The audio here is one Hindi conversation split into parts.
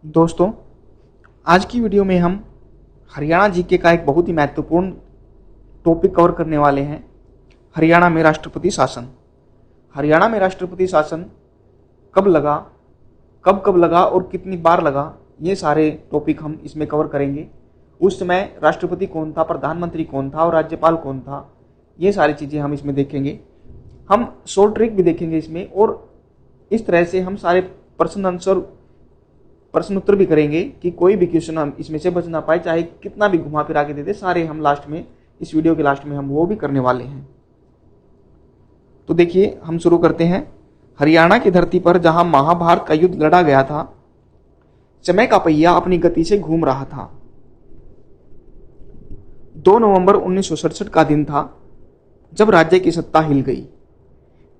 दोस्तों, आज की वीडियो में हम हरियाणा जीके का एक बहुत ही महत्वपूर्ण टॉपिक कवर करने वाले हैं। हरियाणा में राष्ट्रपति शासन। हरियाणा में राष्ट्रपति शासन कब लगा, कब कब लगा और कितनी बार लगा, ये सारे टॉपिक हम इसमें कवर करेंगे। उस समय राष्ट्रपति कौन था, प्रधानमंत्री कौन था और राज्यपाल कौन था, ये सारी चीज़ें हम इसमें देखेंगे। हम शॉर्ट ट्रिक भी देखेंगे इसमें, और इस तरह से हम सारे प्रश्न उत्तर भी करेंगे कि कोई भी क्वेश्चन हम इसमें से बच ना पाए, चाहे कितना भी घुमा फिरा के दे दे, सारे हम लास्ट में, इस वीडियो के लास्ट में हम वो भी करने वाले हैं। तो देखिए, हम शुरू करते हैं। हरियाणा की धरती पर जहां महाभारत का युद्ध लड़ा गया था, समय का पहिया अपनी गति से घूम रहा था। 2 नवंबर 1967 का दिन था जब राज्य की सत्ता हिल गई।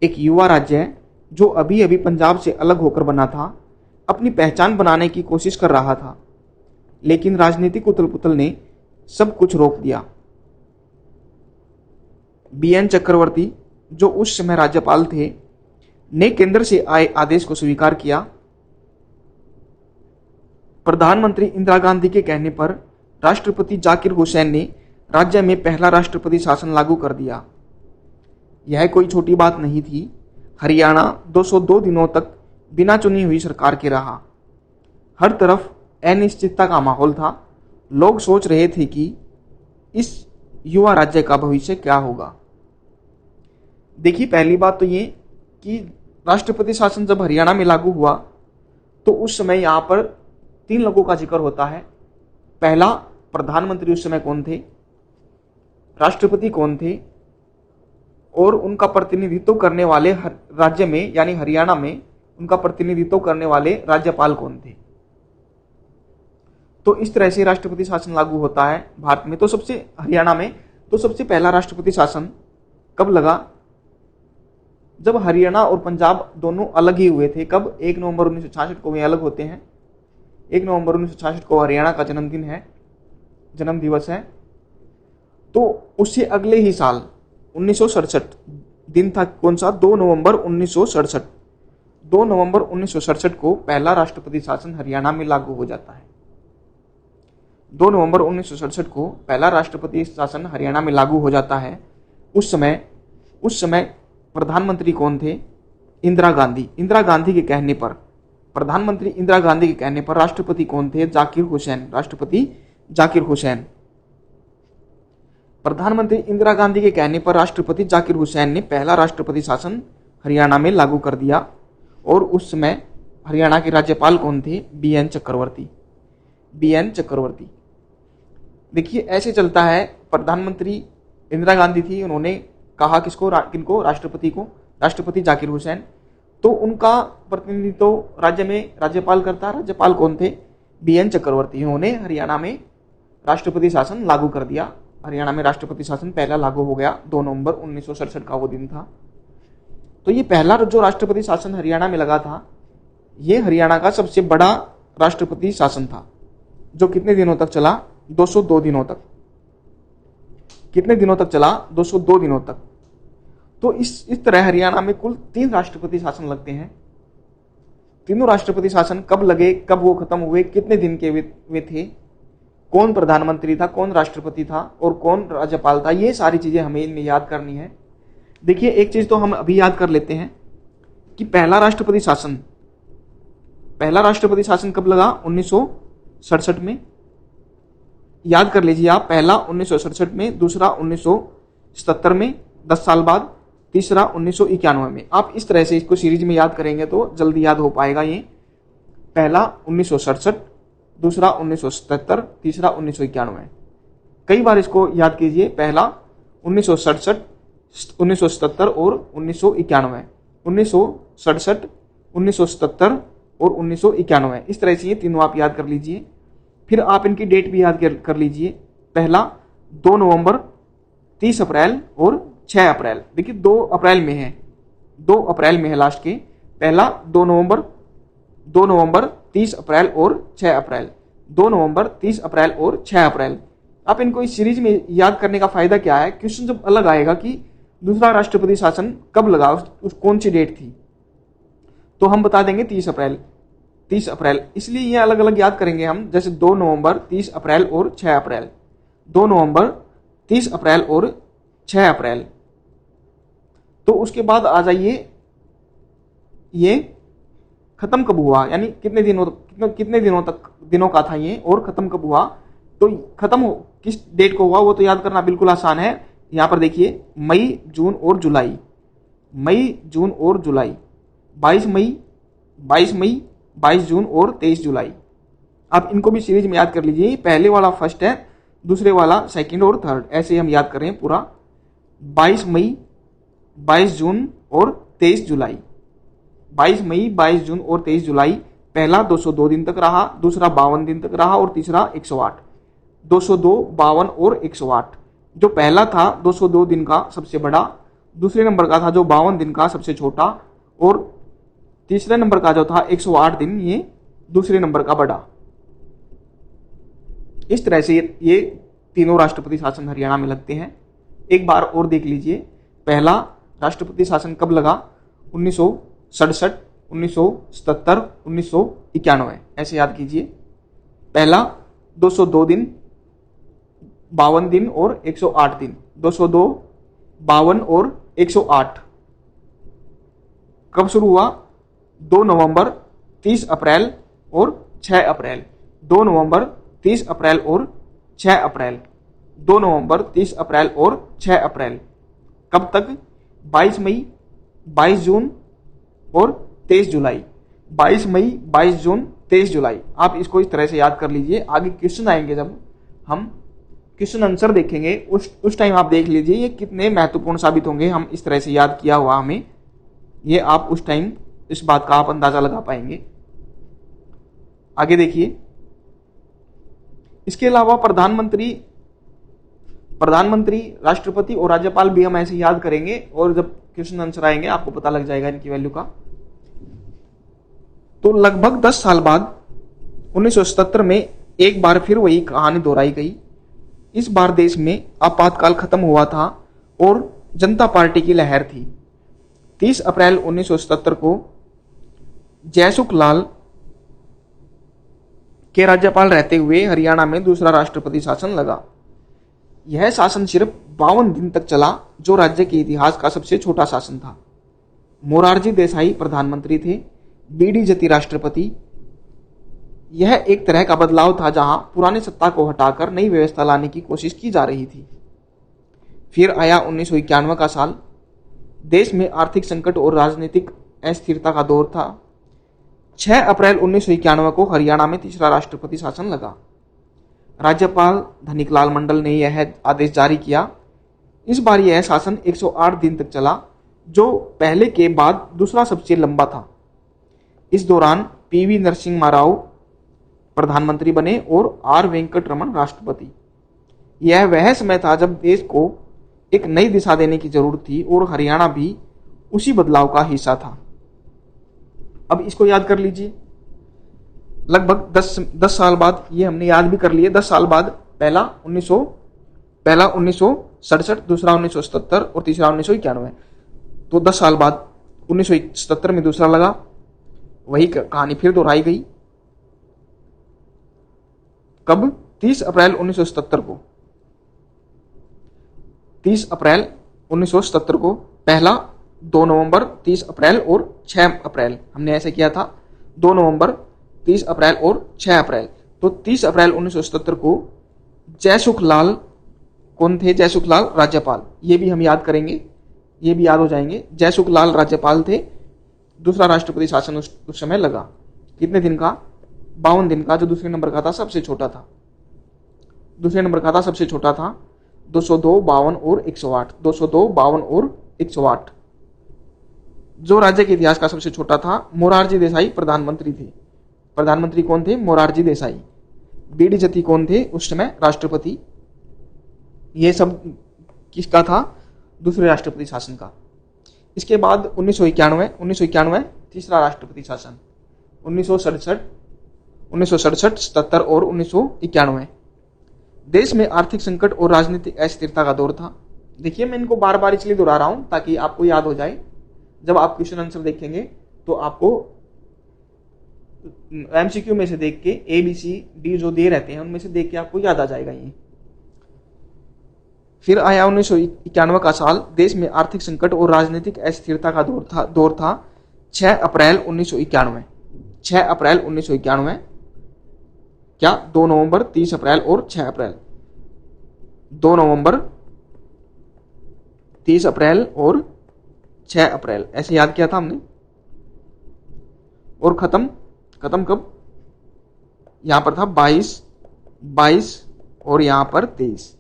एक युवा राज्य जो अभी अभी पंजाब से अलग होकर बना था, अपनी पहचान बनाने की कोशिश कर रहा था, लेकिन राजनीतिक उथल पुथल ने सब कुछ रोक दिया। बीएन चक्रवर्ती, जो उस समय राज्यपाल थे, ने केंद्र से आए आदेश को स्वीकार किया। प्रधानमंत्री इंदिरा गांधी के कहने पर राष्ट्रपति जाकिर हुसैन ने राज्य में पहला राष्ट्रपति शासन लागू कर दिया। यह कोई छोटी बात नहीं थी। हरियाणा 202 दिनों तक बिना चुनी हुई सरकार के रहा। हर तरफ अनिश्चितता का माहौल था। लोग सोच रहे थे कि इस युवा राज्य का भविष्य क्या होगा। देखिए, पहली बात तो ये कि राष्ट्रपति शासन जब हरियाणा में लागू हुआ तो उस समय यहाँ पर 3 लोगों का जिक्र होता है। पहला, प्रधानमंत्री उस समय कौन थे, राष्ट्रपति कौन थे, और उनका प्रतिनिधित्व करने वाले राज्य में यानी हरियाणा में उनका प्रतिनिधित्व करने वाले राज्यपाल कौन थे। तो इस तरह से राष्ट्रपति शासन लागू होता है भारत में। तो हरियाणा में तो सबसे पहला राष्ट्रपति शासन कब लगा, जब हरियाणा और पंजाब दोनों अलग ही हुए थे। कब? 1 नवंबर 1966 को वे अलग होते हैं। 1 नवंबर 1966 को हरियाणा का जन्म दिवस है। तो उससे अगले ही साल 1967 दिन था, कौन सा? 2 नवंबर 1967। 2 नवंबर 1967 को पहला राष्ट्रपति शासन हरियाणा में लागू हो जाता है। 2 नवंबर 1967 को पहला राष्ट्रपति शासन हरियाणा में लागू हो जाता है। उस समय प्रधानमंत्री कौन थे? इंदिरा गांधी। इंदिरा गांधी के कहने पर, प्रधानमंत्री इंदिरा गांधी के कहने पर राष्ट्रपति कौन थे? जाकिर हुसैन। राष्ट्रपति जाकिर हुसैन। प्रधानमंत्री इंदिरा गांधी के कहने पर राष्ट्रपति जाकिर हुसैन ने पहला राष्ट्रपति शासन हरियाणा में लागू कर दिया। और उस समय हरियाणा के राज्यपाल कौन थे? बीएन चक्रवर्ती। बीएन चक्रवर्ती। देखिए, ऐसे चलता है। प्रधानमंत्री इंदिरा गांधी थी, उन्होंने कहा किनको? राष्ट्रपति को, राष्ट्रपति जाकिर हुसैन। तो उनका प्रतिनिधित्व राज्य में राज्यपाल करता। राज्यपाल कौन थे? बीएन चक्रवर्ती। उन्होंने हरियाणा में राष्ट्रपति शासन लागू कर दिया। हरियाणा में राष्ट्रपति शासन पहला लागू हो गया। 2 नवंबर 1967 का वो दिन था। तो ये पहला जो राष्ट्रपति शासन हरियाणा में लगा था, ये हरियाणा का सबसे बड़ा राष्ट्रपति शासन था, जो कितने दिनों तक चला? 202 दिनों तक। कितने दिनों तक चला? 202 दिनों तक। तो इस तरह हरियाणा में कुल 3 राष्ट्रपति शासन लगते हैं। तीनों राष्ट्रपति शासन कब लगे, कब वो खत्म हुए, कितने दिन के वे थे, कौन प्रधानमंत्री था, कौन राष्ट्रपति था और कौन राज्यपाल था, ये सारी चीजें हमें इनमें याद करनी है। देखिए, एक चीज तो हम अभी याद कर लेते हैं कि पहला राष्ट्रपति शासन कब लगा? 1967 में। याद कर लीजिए आप, पहला 1967 में, दूसरा 1977 में 10 साल बाद, तीसरा 1991 में। आप इस तरह से इसको सीरीज में याद करेंगे तो जल्दी याद हो पाएगा। ये पहला 1967, दूसरा 1977, तीसरा 1991। कई बार इसको याद कीजिए। पहला 1967, 1977 और 1991। 1967, 1977 और 1991। इस तरह से ये तीनों आप याद कर लीजिए। फिर आप इनकी डेट भी याद कर लीजिए। पहला 2 नवंबर, 30 अप्रैल और 6 अप्रैल। देखिए, 2 अप्रैल में है, 2 अप्रैल में है लास्ट के। पहला 2 नवंबर, 30 अप्रैल और 6 अप्रैल। 2 नवंबर, 30 अप्रैल और 6 अप्रैल। आप इनको इस सीरीज में याद करने का फायदा क्या है? क्वेश्चन जब अलग आएगा कि दूसरा राष्ट्रपति शासन कब लगा, कौन सी डेट थी, तो हम बता देंगे 30 अप्रैल। 30 अप्रैल, इसलिए ये अलग अलग याद करेंगे हम, जैसे 2 नवंबर, 30 अप्रैल और 6 अप्रैल। 2 नवंबर, 30 अप्रैल और 6 अप्रैल। तो उसके बाद आ जाइए, ये खत्म कब हुआ, यानी कितने दिनों का था ये, और खत्म कब हुआ। तो खत्म किस डेट को हुआ वो तो याद करना बिल्कुल आसान है। यहां पर देखिए, मई, जून और जुलाई, मई, जून और जुलाई, 22 मई, 22 मई, 22 जून और 23 जुलाई। आप इनको भी सीरीज में याद कर लीजिए, पहले वाला फर्स्ट है, दूसरे वाला सेकंड और थर्ड, ऐसे हम याद करें पूरा। 22 मई, 22 जून और 23 जुलाई। 22 मई, 22 जून और 23 जुलाई। पहला 202 दिन तक रहा, दूसरा 52 दिन तक रहा और तीसरा 108। 202, 52 और 108। जो पहला था 202 दिन का सबसे बड़ा, दूसरे नंबर का था जो 52 दिन का सबसे छोटा, और तीसरे नंबर का जो था 108 दिन, ये दूसरे नंबर का बड़ा। इस तरह से ये तीनों राष्ट्रपति शासन हरियाणा में लगते हैं। एक बार और देख लीजिए, पहला राष्ट्रपति शासन कब लगा, 1967, 1977, 1991, ऐसे याद कीजिए। पहला 202 दिन, 52 दिन और 108 दिन। 202, 52 और 108 कब शुरू हुआ, 2 नवंबर, 30 अप्रैल और 6 अप्रैल। 2 नवंबर, 30 अप्रैल और 6 अप्रैल। 2 नवंबर, 30 अप्रैल और 6 अप्रैल। कब तक, 22 मई, 22 जून और 23 जुलाई। 22 मई, 22 जून, 23 जुलाई। आप इसको इस तरह से याद कर लीजिए। आगे क्वेश्चन आएंगे, जब हम क्वेश्चन आंसर देखेंगे उस टाइम आप देख लीजिए ये कितने महत्वपूर्ण साबित होंगे। हम इस तरह से याद किया हुआ हमें, ये आप उस टाइम इस बात का आप अंदाजा लगा पाएंगे। आगे देखिए, इसके अलावा प्रधानमंत्री, राष्ट्रपति और राज्यपाल भी हम ऐसे याद करेंगे, और जब क्वेश्चन आंसर आएंगे आपको पता लग जाएगा इनकी वैल्यू का। तो लगभग 10 साल बाद 1977 में एक बार फिर वही कहानी दोहराई गई। इस बार देश में आपातकाल खत्म हुआ था और जनता पार्टी की लहर थी। 30 अप्रैल 1977 को जयसुख लाल के राज्यपाल रहते हुए हरियाणा में दूसरा राष्ट्रपति शासन लगा। यह शासन सिर्फ 52 दिन तक चला, जो राज्य के इतिहास का सबसे छोटा शासन था। मोरारजी देसाई प्रधानमंत्री थे, बीडी जती राष्ट्रपति। यह एक तरह का बदलाव था, जहां पुरानी सत्ता को हटाकर नई व्यवस्था लाने की कोशिश की जा रही थी। फिर आया 1991 का साल। देश में आर्थिक संकट और राजनीतिक अस्थिरता का दौर था। 6 अप्रैल 1991 को हरियाणा में तीसरा राष्ट्रपति शासन लगा। राज्यपाल धनिकलाल मंडल ने यह आदेश जारी किया। इस बार यह शासन 108 दिन तक चला, जो पहले के बाद दूसरा सबसे लंबा था। इस दौरान पीवी नरसिम्हा राव प्रधानमंत्री बने और आर वेंकट रमन राष्ट्रपति। यह वह समय था जब देश को एक नई दिशा देने की जरूरत थी, और हरियाणा भी उसी बदलाव का हिस्सा था। अब इसको याद कर लीजिए, लगभग 10 साल बाद, ये हमने याद भी कर लिए। 10 साल बाद पहला 1967, दूसरा 1977 और तीसरा 1991। तो 10 साल बाद 1977 में दूसरा लगा, वही कहानी फिर दोहराई गई। कब, 30 अप्रैल 1977 को। 30 अप्रैल 1977 को पहला 2 नवंबर, 30 अप्रैल और 6 अप्रैल हमने ऐसे किया था। 2 नवंबर, 30 अप्रैल और 6 अप्रैल। तो 30 अप्रैल 1977 को जयसुख लाल कौन थे, जयसुख लाल राज्यपाल, ये भी हम याद करेंगे, ये भी याद हो जाएंगे। जयसुख लाल राज्यपाल थे। दूसरा राष्ट्रपति शासन उस समय लगा, कितने दिन का, 52 दिन का, जो दूसरे नंबर का था सबसे छोटा था। दूसरे नंबर का था सबसे छोटा था 202, 52 और 108। 202, 52 और 108। जो राज्य के इतिहास का सबसे छोटा था। मोरारजी देसाई प्रधानमंत्री थे। प्रधानमंत्री कौन थे, मोरारजी देसाई। बीडी जती कौन थे उस समय, राष्ट्रपति। ये सब किसका था, दूसरे राष्ट्रपति शासन का। इसके बाद 1991 तीसरा राष्ट्रपति शासन। 1967, 77 और 1991। देश में आर्थिक संकट और राजनीतिक अस्थिरता का दौर था। देखिए, मैं इनको बार बार इसलिए दोहरा रहा हूं ताकि आपको याद हो जाए। जब आप क्वेश्चन आंसर देखेंगे तो आपको एमसीक्यू में से देख के ए बी सी डी जो दे रहते हैं उनमें से देख के आपको याद आ जाएगा ये। फिर आया 1991 का साल, देश में आर्थिक संकट और राजनीतिक अस्थिरता का दौर था 6 अप्रैल 1991। 6 अप्रैल 1991 क्या 2 नवंबर, 30 अप्रैल और 6 अप्रैल। 2 नवंबर, 30 अप्रैल और 6 अप्रैल ऐसे याद किया था हमने। और खत्म कब? यहां पर था 22 और यहां पर 23।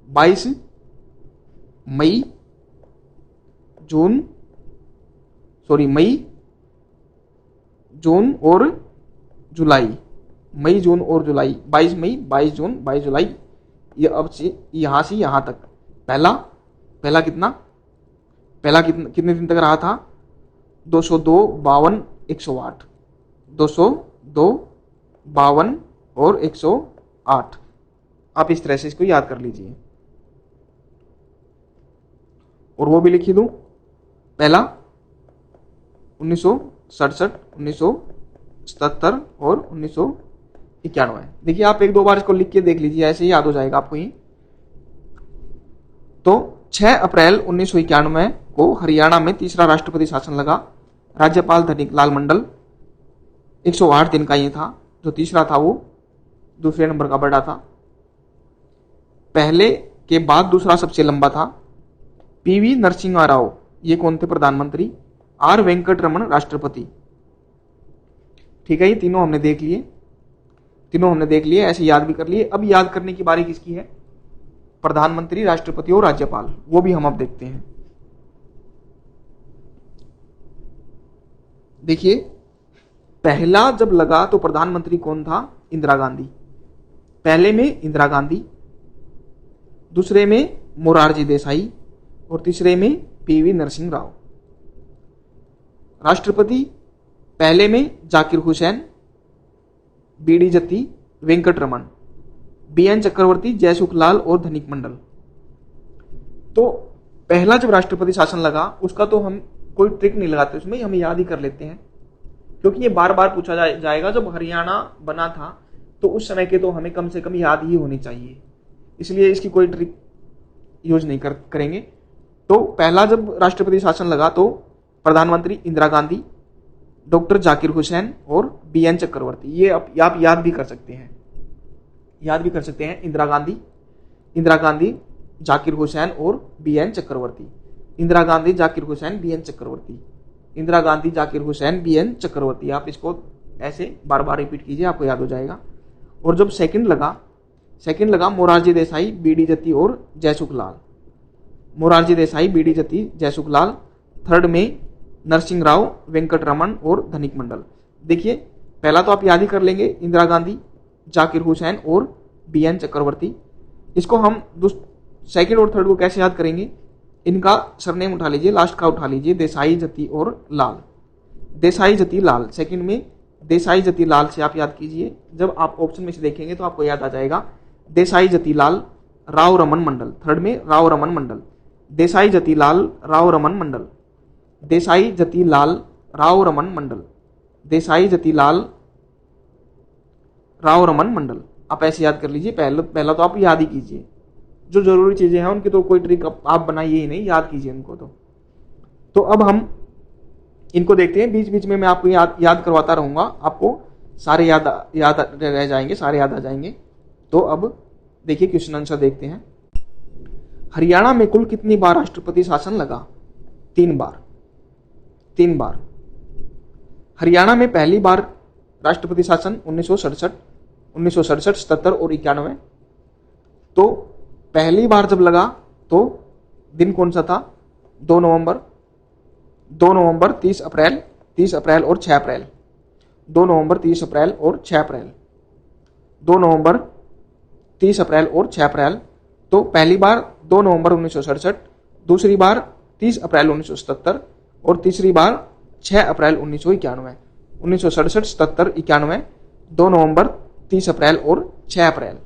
22 मई, मई, जून और जुलाई। मई, जून और जुलाई। 22 मई, 22 जून, 22 जुलाई। ये अब से यहां तक पहला कितने दिन तक रहा था? 202, 52, 108। 202, 52 और 108। आप इस तरह से इसको याद कर लीजिए और वो भी लिखी दूं। पहला 1967, 1977 और 1991। देखिए आप 1-2 बार इसको लिख के देख लीजिए, ऐसे ही याद हो जाएगा आपको ये। तो 6 अप्रैल 1991 को हरियाणा में तीसरा राष्ट्रपति शासन लगा। राज्यपाल धनिक लाल मंडल। 108 दिन का ये था। जो तीसरा था वो दूसरे नंबर का बड़ा था। पहले के बाद दूसरा सबसे लंबा था। पीवी नरसिम्हा राव ये कौन थे? प्रधानमंत्री। आर वेंकट रमन राष्ट्रपति। ठीक है, ये तीनों हमने देख लिए, ऐसे याद भी कर लिए। अब याद करने की बारी किसकी है? प्रधानमंत्री, राष्ट्रपति और राज्यपाल। वो भी हम अब देखते हैं। देखिए पहला जब लगा तो प्रधानमंत्री कौन था? इंदिरा गांधी। पहले में इंदिरा गांधी, दूसरे में मोरारजी देसाई और तीसरे में पीवी नरसिम्हा राव। राष्ट्रपति पहले में जाकिर हुसैन, बीडी जत्ती, वेंकट रमन, बीएन चक्रवर्ती, जयसुखलाल और धनिक मंडल। तो पहला जब राष्ट्रपति शासन लगा उसका तो हम कोई ट्रिक नहीं लगाते, उसमें हम याद ही कर लेते हैं क्योंकि ये बार बार पूछा जाएगा। जब हरियाणा बना था तो उस समय के तो हमें कम से कम याद ही होनी चाहिए, इसलिए इसकी कोई ट्रिक यूज नहीं करेंगे। तो पहला जब राष्ट्रपति शासन लगा तो प्रधानमंत्री इंदिरा गांधी, डॉक्टर जाकिर हुसैन और बीएन चक्रवर्ती। ये आप याद भी कर सकते हैं। इंदिरा गांधी, जाकिर हुसैन और बीएन चक्रवर्ती। इंदिरा गांधी, जाकिर हुसैन, बीएन चक्रवर्ती। इंदिरा गांधी, जाकिर हुसैन, बीएन चक्रवर्ती। आप इसको ऐसे बार बार रिपीट कीजिए, आपको याद हो जाएगा। और जब सेकंड लगा मोरारजी देसाई, बीडी जत्ती और जयसुखलाल। मोरारजी देसाई, बीडी जत्ती, जयसुखलाल। थर्ड में नरसिम्हा राव, वेंकट रमन और धनिक मंडल। देखिए पहला तो आप याद ही कर लेंगे, इंदिरा गांधी, जाकिर हुसैन और बीएन चक्रवर्ती। इसको हम सेकंड और थर्ड को कैसे याद करेंगे? इनका सरनेम उठा लीजिए, लास्ट का उठा लीजिए, देसाई, जत्ती और लाल। देसाई, जत्ती, लाल। सेकंड में देसाई, जत्ती, लाल से आप याद कीजिए। जब आप ऑप्शन में से देखेंगे तो आपको याद आ जाएगा देसाई, जत्ती, लाल, राव रमन मंडल। थर्ड में राव रमन मंडल। देसाई, जत्ती, लाल, राव रमन मंडल। देसाई, जत्ती, लाल, राव रमन मंडल। देसाई, जत्ती, लाल, राव रमन मंडल। आप ऐसे याद कर लीजिए। पहला तो आप याद ही कीजिए, जो जरूरी चीजें हैं उनकी तो कोई ट्रिक आप बनाइए ही नहीं, याद कीजिए उनको। तो अब हम इनको देखते हैं। बीच बीच में मैं आपको याद करवाता रहूंगा, आपको सारे याद रह जाएंगे, सारे याद आ जाएंगे। तो अब देखिए क्वेश्चन आंसर देखते हैं। हरियाणा में कुल कितनी बार राष्ट्रपति शासन लगा? 3 बार। हरियाणा में पहली बार राष्ट्रपति शासन 1967, 77 और 91। तो पहली बार जब लगा तो दिन कौन सा था? 2 नवंबर, 30 अप्रैल और 6 अप्रैल। 2 नवंबर, 30 अप्रैल और 6 अप्रैल। 2 नवंबर, 30 अप्रैल और 6 अप्रैल। तो पहली बार 2 नवंबर 1967, दूसरी बार 30 अप्रैल 1977 और तीसरी बार 6 अप्रैल 1991। 1967, 77, 91, 2 नवंबर, 30 अप्रैल और 6 अप्रैल।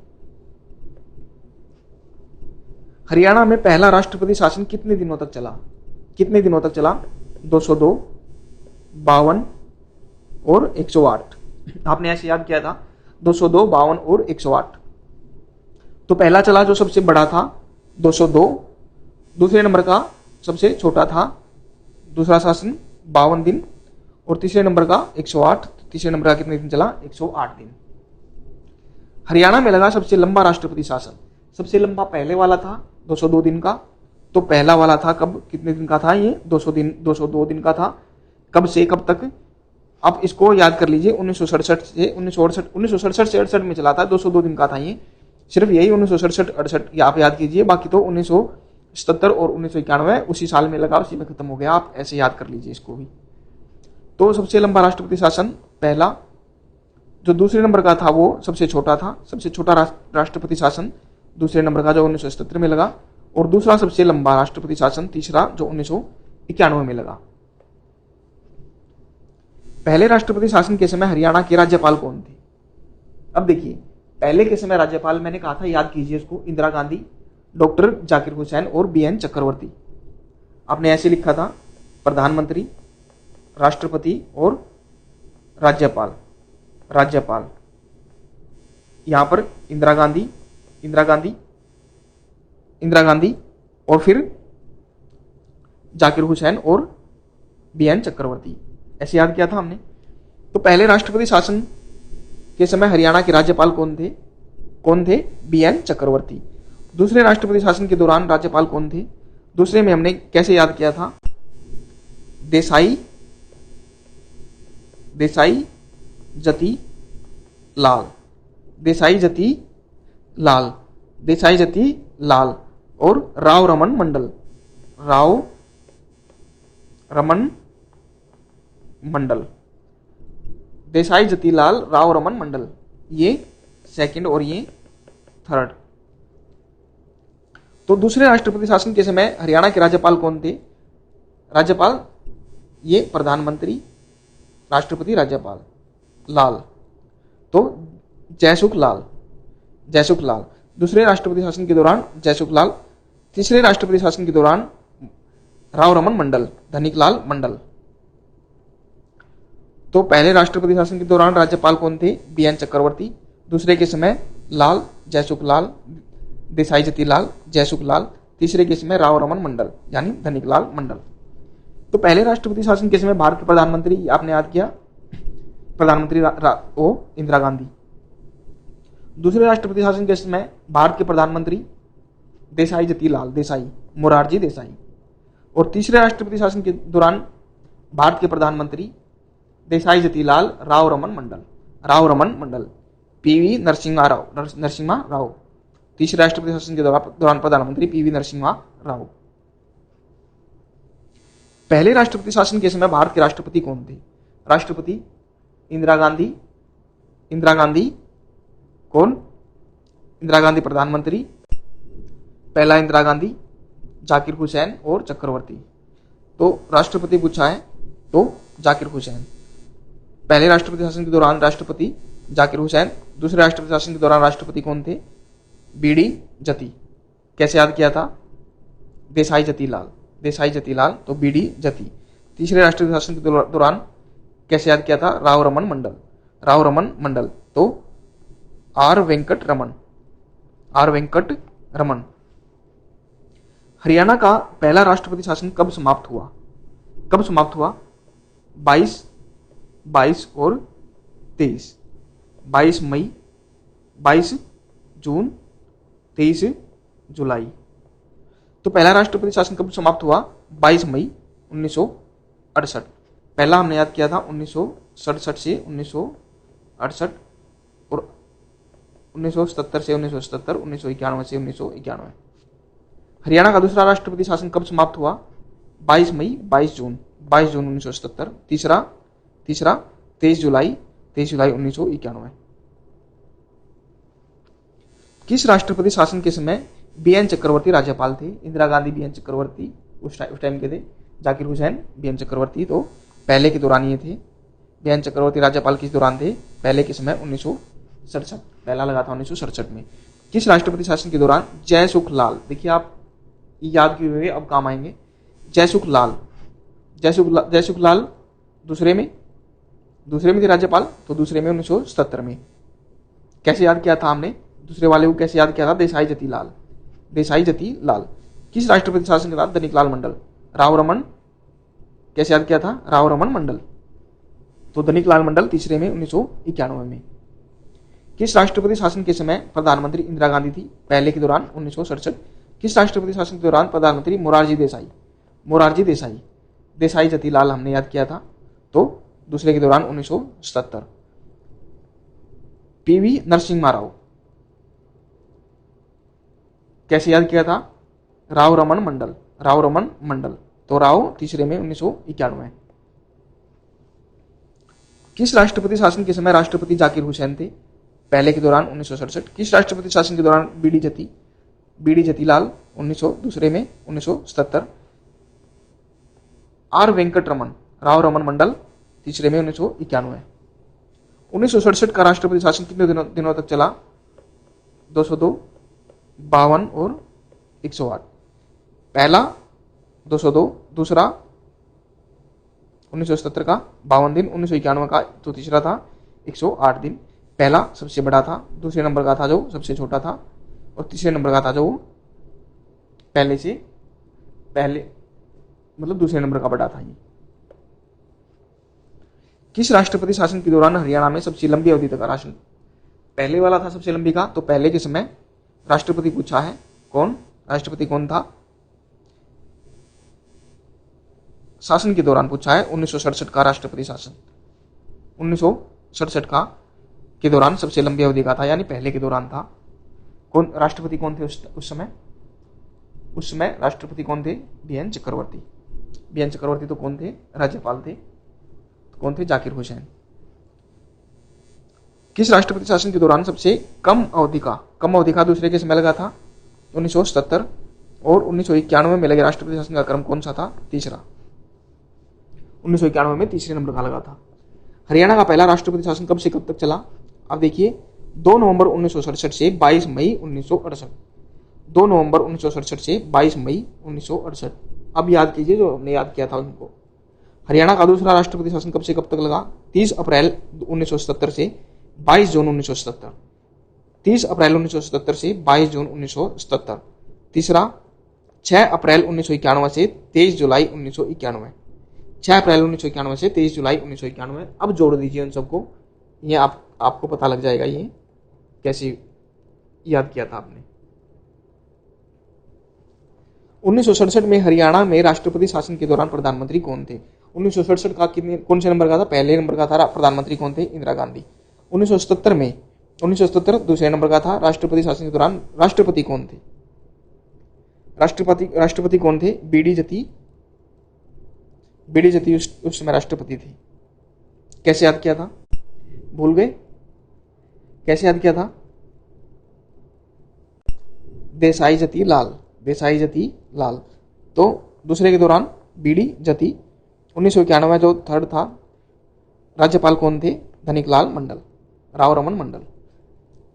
हरियाणा में पहला राष्ट्रपति शासन कितने दिनों तक चला? 202, 52 और 108। आपने ऐसे याद किया था 202, 52 और 108। तो पहला चला जो सबसे बड़ा था 202, दूसरे नंबर का सबसे छोटा था दूसरा शासन 52 दिन, और तीसरे नंबर का 108। तीसरे नंबर का कितने दिन चला? 108 दिन। हरियाणा में लगा सबसे लंबा राष्ट्रपति शासन। सबसे लंबा पहले वाला था 202 दिन का। तो पहला वाला था कब, कितने दिन का था ये? 202 दिन का था। कब से कब तक? आप इसको याद कर लीजिए, 1967 से 1968 में चला था, 202 दिन का था ये। सिर्फ यही 1967-68 आप याद कीजिए, बाकी तो 1977 और 1991 उसी साल में लगा, उसी में खत्म हो गया। आप ऐसे याद कर लीजिए इसको भी। तो सबसे लंबा राष्ट्रपति शासन पहला, जो दूसरे नंबर का था वो सबसे छोटा था, सबसे छोटा राष्ट्रपति शासन दूसरे नंबर का जो 1977 में लगा, और दूसरा सबसे लंबा राष्ट्रपति शासन तीसरा जो 1991 में लगा। पहले राष्ट्रपति शासन के समय हरियाणा के राज्यपाल कौन थे? अब देखिए, पहले के समय राज्यपाल मैंने कहा था, याद कीजिए इसको, इंदिरा गांधी, डॉक्टर जाकिर हुसैन और बीएन चक्रवर्ती। आपने ऐसे लिखा था, प्रधानमंत्री, राष्ट्रपति और राज्यपाल। राज्यपाल यहां पर इंदिरा गांधी, इंदिरा गांधी, इंदिरा गांधी, और फिर जाकिर हुसैन और बीएन चक्रवर्ती, ऐसे याद किया था हमने। तो पहले राष्ट्रपति शासन के समय हरियाणा के राज्यपाल कौन थे? कौन थे? बीएन चक्रवर्ती। दूसरे राष्ट्रपति शासन के दौरान राज्यपाल कौन थे? दूसरे में हमने कैसे याद किया था? देसाई, देसाई जति लाल, देसाई जति लाल, देसाई जति लाल, और राव रमन मंडल, राव रमन मंडल, देसाई जतिलाल, राव रमन मंडल, ये सेकंड और ये थर्ड। तो दूसरे राष्ट्रपति शासन के समय हरियाणा के राज्यपाल कौन थे? राज्यपाल ये प्रधानमंत्री, राष्ट्रपति, राज्यपाल, लाल, तो जयसुख लाल, जयसुख लाल। दूसरे राष्ट्रपति शासन के दौरान जयसुख लाल। तीसरे राष्ट्रपति शासन के दौरान राव रमन मंडल, धनिकलाल मंडल। तो पहले राष्ट्रपति शासन के दौरान राज्यपाल कौन थे? बीएन चक्रवर्ती। दूसरे के समय लाल, जयसुख लाल, देसाई जतिलाल, जयसुख लाल। तीसरे के समय राव रमन मंडल यानी धनिकलाल मंडल। तो पहले राष्ट्रपति शासन के समय भारत के प्रधानमंत्री आपने याद किया, प्रधानमंत्री ओ इंदिरा गांधी। दूसरे राष्ट्रपति शासन के समय भारत के प्रधानमंत्री देसाई जतिलाल, देसाई, मोरारजी देसाई। और तीसरे राष्ट्रपति शासन के दौरान भारत के प्रधानमंत्री देसाई जतिलाल, राव रमन मंडल, राव रमन मंडल, पीवी नरसिम्हा राव, नरसिम्हा राव। तीसरे राष्ट्रपति शासन के दौरान प्रधानमंत्री पीवी नरसिम्हा राव। पहले राष्ट्रपति शासन के समय भारत के राष्ट्रपति कौन थे? राष्ट्रपति इंदिरा गांधी, इंदिरा गांधी कौन? इंदिरा गांधी प्रधानमंत्री, पहला इंदिरा गांधी, जाकिर हुसैन और चक्रवर्ती। तो राष्ट्रपति पूछा है तो जाकिर हुसैन। पहले राष्ट्रपति शासन के दौरान राष्ट्रपति जाकिर हुसैन। दूसरे राष्ट्रपति शासन के दौरान राष्ट्रपति कौन थे? बीडी जति। कैसे याद किया था? देसाई जतिलाल, देसाई जतिलाल, तो बीडी जति। तीसरे राष्ट्रपति शासन के दौरान कैसे याद किया था? राव रमन मंडल, राव रमन मंडल, तो आर वेंकट रमन, आर वेंकट रमन। हरियाणा का पहला राष्ट्रपति शासन कब समाप्त हुआ? कब समाप्त हुआ? 22 और 23, 22 मई, 22 जून, 23 जुलाई। तो पहला राष्ट्रपति शासन कब समाप्त हुआ? 22 मई 1968। पहला हमने याद किया था 1967 से 1968, और 1977 से 1977, 1991 से 1991। हरियाणा का दूसरा राष्ट्रपति शासन कब समाप्त हुआ? 22 मई, 22 जून, 22 जून 1977। तीसरा 23 जुलाई, 23 जुलाई 1991। किस राष्ट्रपति शासन के समय बीएन चक्रवर्ती राज्यपाल थे? इंदिरा गांधी, बीएन चक्रवर्ती उस टाइम के थे। जाकिर हुसैन, बीएन चक्रवर्ती तो पहले के दौरान ये थे। बीएन चक्रवर्ती राज्यपाल किस दौरान थे? पहले के समय 1967, पहला लगा था 1967 में। किस राष्ट्रपति शासन के दौरान? जयसुख लाल। देखिए आप याद किए हुए अब काम आएंगे। जयसुख लाल, जयसुख लाल दूसरे में, दूसरे में थे राज्यपाल, तो दूसरे में 1977 में। कैसे याद किया था हमने दूसरे वाले को? कैसे याद किया था? देसाई जति लाल, देसाई जति लाल। किस राष्ट्रपति शासन के दौरान धनिकलाल मंडल, राव रमन, कैसे याद किया था? राव रमन मंडल। तो धनिकलाल मंडल तीसरे में 1991 में। किस राष्ट्रपति शासन के समय प्रधानमंत्री इंदिरा गांधी थी? पहले के दौरान 1967। किस राष्ट्रपति शासन के दौरान प्रधानमंत्री मोरारजी देसाई, मोरारजी देसाई, देसाई जति लाल हमने याद किया था, तो दूसरे के दौरान 1977। पीवी नरसिम्हा राव, कैसे याद किया था? राव रमन मंडल, राव रमन मंडल, तो राव तीसरे में 1991। किस राष्ट्रपति शासन के समय राष्ट्रपति जाकिर हुसैन थे? पहले के दौरान 1967। किस राष्ट्रपति शासन के दौरान बीडी जति लाल, 1900 दूसरे में 1977। आर वेंकट रमन, राव रमन मंडल तीसरे में 1991। 1967 का राष्ट्रपति शासन कितने दिनों तक चला? 202, 52 और 108। पहला 202, दूसरा 1977 का 52 दिन, 1991 का तो तीसरा था 108 दिन। पहला सबसे बड़ा था, दूसरे नंबर का था जो सबसे छोटा था, और तीसरे नंबर का था जो पहले मतलब दूसरे नंबर का बड़ा था ये। किस राष्ट्रपति शासन के दौरान हरियाणा में सबसे लंबी अवधि तक राशन? पहले वाला था सबसे लंबी का, तो पहले के समय राष्ट्रपति पूछा है, कौन राष्ट्रपति कौन था? शासन के दौरान पूछा है 1967 का राष्ट्रपति शासन, 1967 का के दौरान सबसे लंबी अवधि का था, यानी पहले के दौरान था। कौन राष्ट्रपति कौन थे उस समय राष्ट्रपति कौन थे? बीएन चक्रवर्ती। बीएन चक्रवर्ती तो कौन थे? राज्यपाल थे। तो कौन थे? जाकिर हुसैन। किस राष्ट्रपति शासन के दौरान सबसे कम अवधि का दूसरे के समय लगा था? 1977। और 1991 में लगे राष्ट्रपति शासन का क्रम कौन सा था? तीसरा। 1991 में तीसरे नंबर का लगा था। हरियाणा का पहला राष्ट्रपति शासन कब से कब तक चला? अब देखिए 2 नवंबर 1967 से 22 मई 1968। 2 नवंबर 1967 से 22 मई 1968। अब याद कीजिए जो हमने याद किया था उनको। हरियाणा का दूसरा राष्ट्रपति शासन कब से कब तक लगा? 30 अप्रैल 1977 से 22 जून 1977। 30 अप्रैल 1977 से 22 जून 1977। तीसरा 6 अप्रैल 1991 से 23 जुलाई 1991। 6 अप्रैल 1991 से 23 जुलाई 1991। अब जोड़ दीजिए उन सबको, ये आपको पता लग जाएगा ये कैसे याद किया था आपने। 1967 में हरियाणा में राष्ट्रपति शासन के दौरान प्रधानमंत्री कौन थे? 1967 का कौन से नंबर का था? पहले नंबर का था। प्रधानमंत्री कौन थे? इंदिरा गांधी। 1977 दूसरे नंबर का था। राष्ट्रपति शासन के दौरान राष्ट्रपति कौन थे? राष्ट्रपति कौन थे? बीडी जति उस समय राष्ट्रपति थे। कैसे याद किया था? भूल गए? कैसे याद किया था? देसाई जति लाल, देसाई जति लाल। तो दूसरे के दौरान बीडी जति। 1991 जो थर्ड था, राज्यपाल कौन थे? धनिकलाल मंडल, राव रमन मंडल।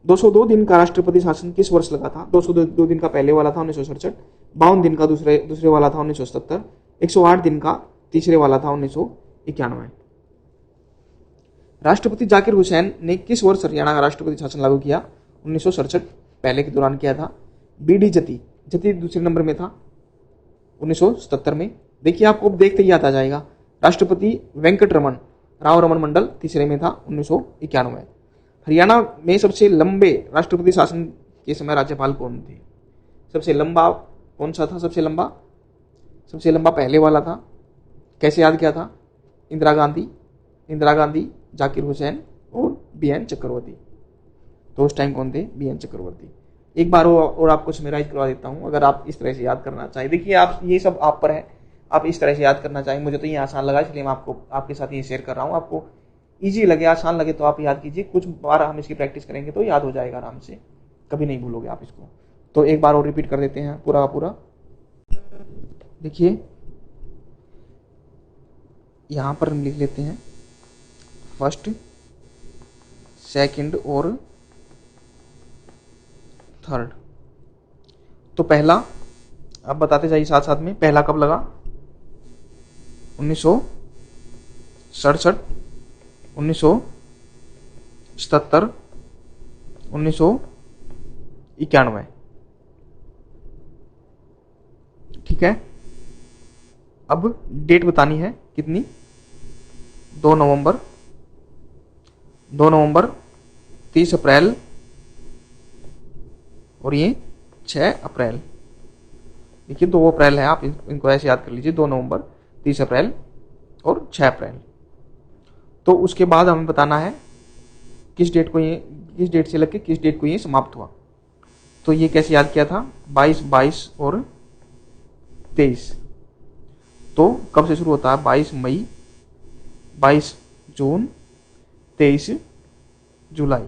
202 दिन का राष्ट्रपति शासन किस वर्ष लगा था? 202 दिन का पहले वाला था 1967, 52 दिन का दूसरे वाला था 1977, 108 दिन का तीसरे वाला था 1991। राष्ट्रपति जाकिर हुसैन ने किस वर्ष हरियाणा का राष्ट्रपति शासन लागू किया? 1967 पहले के दौरान किया था। बीडी जति दूसरे नंबर में था 1977 में। देखिए आपको देखते ही याद आ जाएगा। राष्ट्रपति वेंकट रमन, राव रमन मंडल तीसरे में था 1991। हरियाणा में सबसे लंबे राष्ट्रपति शासन के समय राज्यपाल कौन थे? सबसे लंबा कौन सा था? सबसे लंबा पहले वाला था। कैसे याद किया था? इंदिरा गांधी, जाकिर हुसैन और बीएन चक्रवर्ती। तो उस टाइम कौन थे? बीएन चक्रवर्ती। एक बार और आपको समराइज करवा देता हूं, अगर आप इस तरह से याद करना चाहें। देखिए आप ये सब आप पर है, आप इस तरह से याद करना चाहें। मुझे तो ये आसान लगा, इसलिए मैं आपके साथ ये शेयर कर रहा हूँ। आपको इजी लगे, आसान लगे तो आप याद कीजिए। कुछ बार हम इसकी प्रैक्टिस करेंगे तो याद हो जाएगा आराम से, कभी नहीं भूलोगे आप इसको। तो एक बार और रिपीट कर देते हैं पूरा का पूरा। देखिए यहाँ पर हम लिख लेते हैं फर्स्ट, सेकंड और थर्ड। तो पहला अब बताते जाइए साथ साथ में। पहला कब लगा? 1967। 1977, 1991। ठीक है, अब डेट बतानी है कितनी, 2 नवंबर, 30 अप्रैल और ये 6 अप्रैल। देखिए 2 अप्रैल है, आप इनको ऐसे याद कर लीजिए, 2 नवंबर, 30 अप्रैल और 6 अप्रैल। तो उसके बाद हमें बताना है किस डेट से लेकर किस डेट को ये समाप्त हुआ। तो ये कैसे याद किया था, 22, 22 और 23। तो कब से शुरू होता है, 22 मई, 22 जून, 23 जुलाई।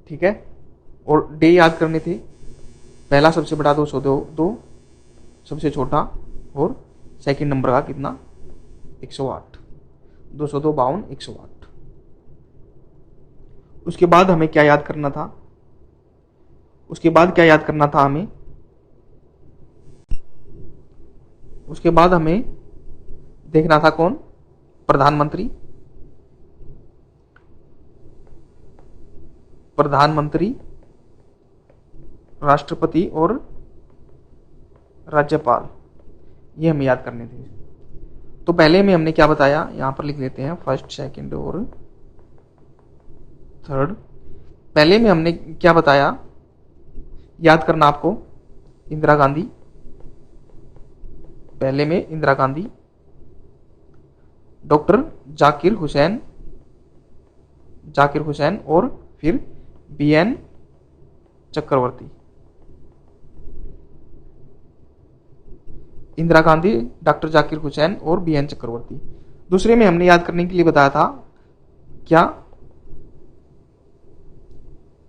ठीक है, और डे याद करने थे, पहला सबसे बड़ा 202, सबसे छोटा, और सेकंड नंबर का कितना, 108, 202, 52, 108। उसके बाद हमें क्या याद करना था, उसके बाद हमें देखना था कौन, प्रधानमंत्री, राष्ट्रपति और राज्यपाल, ये हमें याद करने थे। तो पहले में हमने क्या बताया, यहां पर लिख लेते हैं, फर्स्ट, सेकंड और थर्ड। पहले में हमने क्या बताया, याद करना आपको, इंदिरा गांधी, पहले में इंदिरा गांधी, डॉक्टर जाकिर हुसैन और फिर BN चक्रवर्ती। इंदिरा गांधी, डॉक्टर जाकिर हुसैन और BN चक्रवर्ती। दूसरे में हमने याद करने के लिए बताया था क्या,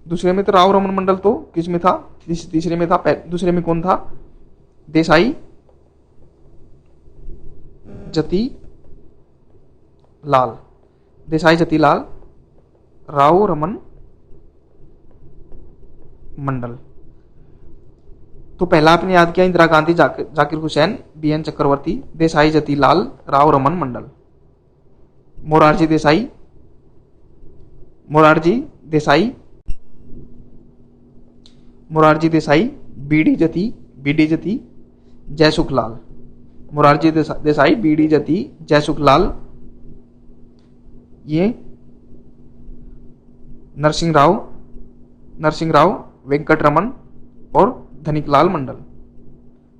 दूसरे में तो राव रमन मंडल, तो किस में था, तीसरे में था, दूसरे में कौन था, देसाई जतिलाल राव रमन मंडल। तो पहला आपने याद किया इंदिरा गांधी, जाकिर हुसैन, BN चक्रवर्ती, देसाई जतिलाल राव रमन मंडल, मोरारजी देसाई, BD जति, जयसुखलाल, मोरारजी देसाई, BD जति, जयसुखलाल, ये नरसिंह राव, वेंकटरमन और धनिकलाल मंडल,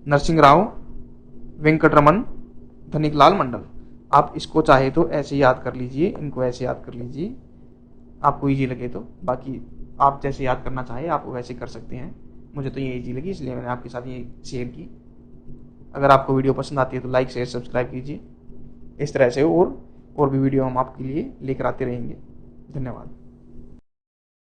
नरसिंह राव, वेंकटरमन, धनिकलाल मंडल। आप इसको चाहे तो ऐसे याद कर लीजिए, इनको ऐसे याद कर लीजिए, आपको इजी लगे तो। बाकी आप जैसे याद करना चाहे आप वैसे कर सकते हैं, मुझे तो ये इजी लगी इसलिए मैंने आपके साथ ये शेयर की। अगर आपको वीडियो पसंद आती है तो लाइक, शेयर, सब्सक्राइब कीजिए। इस तरह से और भी वीडियो हम आपके लिए लेकर आते रहेंगे। धन्यवाद।